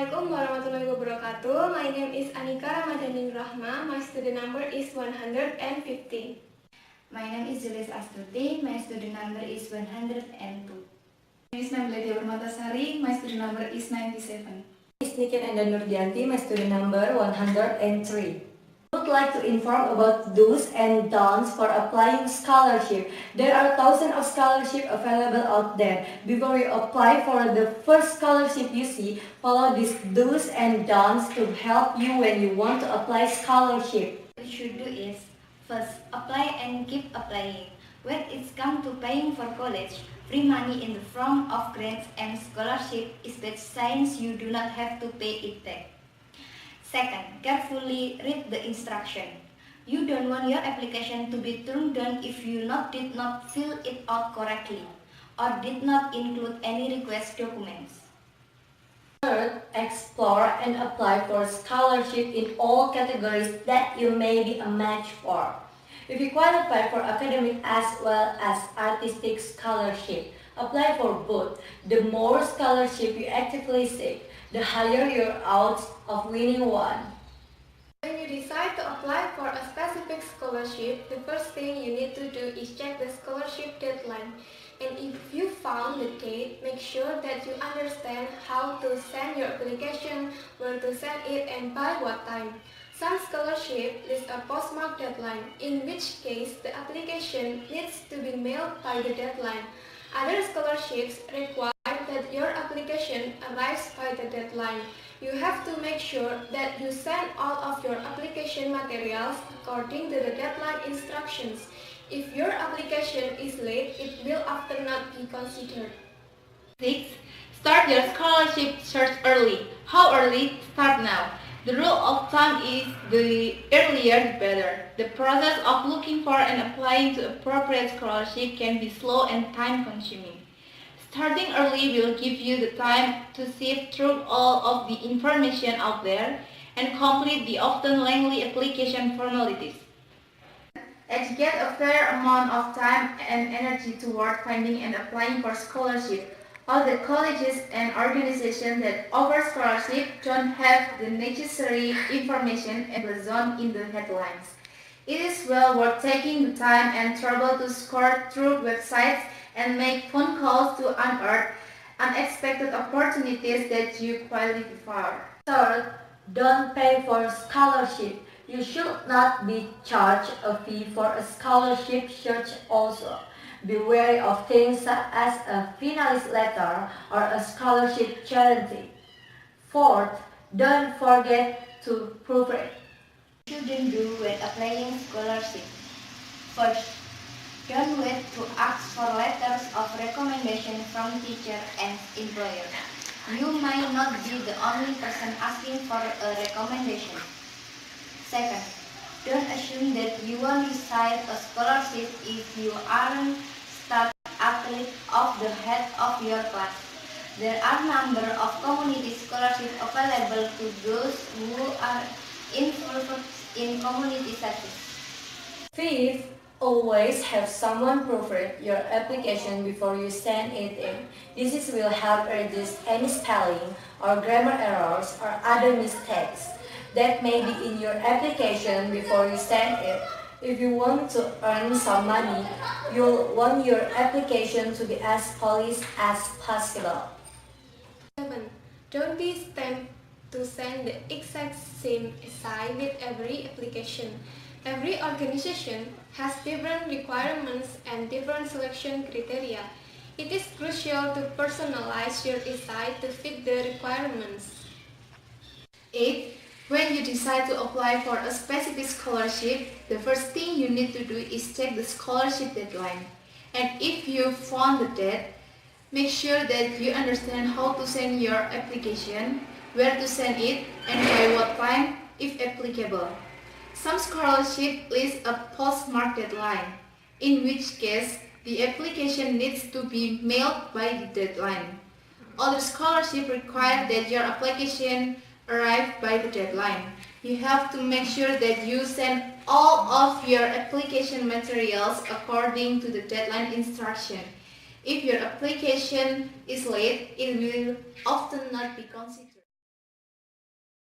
Assalamualaikum warahmatullahi wabarakatuh. My name is Anicha Ramadhani Rahma. My student number is 150. My name is Zulis Astuti. My student number is 102. My name is Nabila Permatasari. My student number is 97. My name is Nichen and Nurdyanti. My student number 103. I would like to inform about do's and don'ts for applying scholarship. There are thousands of scholarships available out there. Before you apply for the first scholarship you see, follow these do's and don'ts to help you when you want to apply scholarship. What you should do is, first, apply and keep applying. When it's come to paying for college, free money in the form of grants and scholarship is that since you do not have to pay it back. Second, carefully read the instruction. You don't want your application to be turned down if you did not fill it out correctly or did not include any request documents. Third, explore and apply for scholarship in all categories that you may be a match for. If you qualify for academic as well as artistic scholarship, apply for both. The more scholarship you actively seek, the higher your odds of winning one. When you decide to apply for a specific scholarship, the first thing you need to do is check the scholarship deadline. And if you found the date, make sure that you understand how to send your application, where to send it, and by what time. Some scholarship list a postmark deadline, in which case the application needs to be mailed by the deadline. Other scholarships require that your application arrives by the deadline. You have to make sure that you send all of your application materials according to the deadline instructions. If your application is late, it will often not be considered. 6. Start your scholarship search early. How early? Start now. The rule of thumb is the earlier the better. The process of looking for and applying to appropriate scholarship can be slow and time-consuming. Starting early will give you the time to sift through all of the information out there and complete the often lengthy application formalities. Dedicate a fair amount of time and energy toward finding and applying for scholarship. All the colleges and organizations that offer scholarship don't have the necessary information emblazoned in the headlines. It is well worth taking the time and trouble to scour through websites and make phone calls to unearth unexpected opportunities that you qualify for. Third, don't pay for scholarship. You should not be charged a fee for a scholarship search also. Be wary of things such as a finalist letter or a scholarship guarantee. Fourth, don't forget to proofread. Shouldn't do when applying scholarship. First, don't wait to ask for letters of recommendation from teacher and employer. You might not be the only person asking for a recommendation. Second, don't assume that you won't receive a scholarship if you aren't star athlete of the head of your class. There are a number of community scholarships available to those who are involved in community service. Fifth, always have someone proofread your application before you send it in. This will help reduce any spelling or grammar errors or other mistakes that may be in your application before you send it. If you want to earn some money, you'll want your application to be as polished as possible. 7. Don't be tempted to send the exact same essay with every application. Every organization has different requirements and different selection criteria. It is crucial to personalize your essay to fit the requirements. 8. When you decide to apply for a specific scholarship, the first thing you need to do is check the scholarship deadline. And if you found the date, make sure that you understand how to send your application, where to send it, and by what time, if applicable. Some scholarship list a postmark deadline, in which case the application needs to be mailed by the deadline. Other scholarships require that your application arrive by the deadline. You have to make sure that you send all of your application materials according to the deadline instruction. If your application is late, it will often not be considered.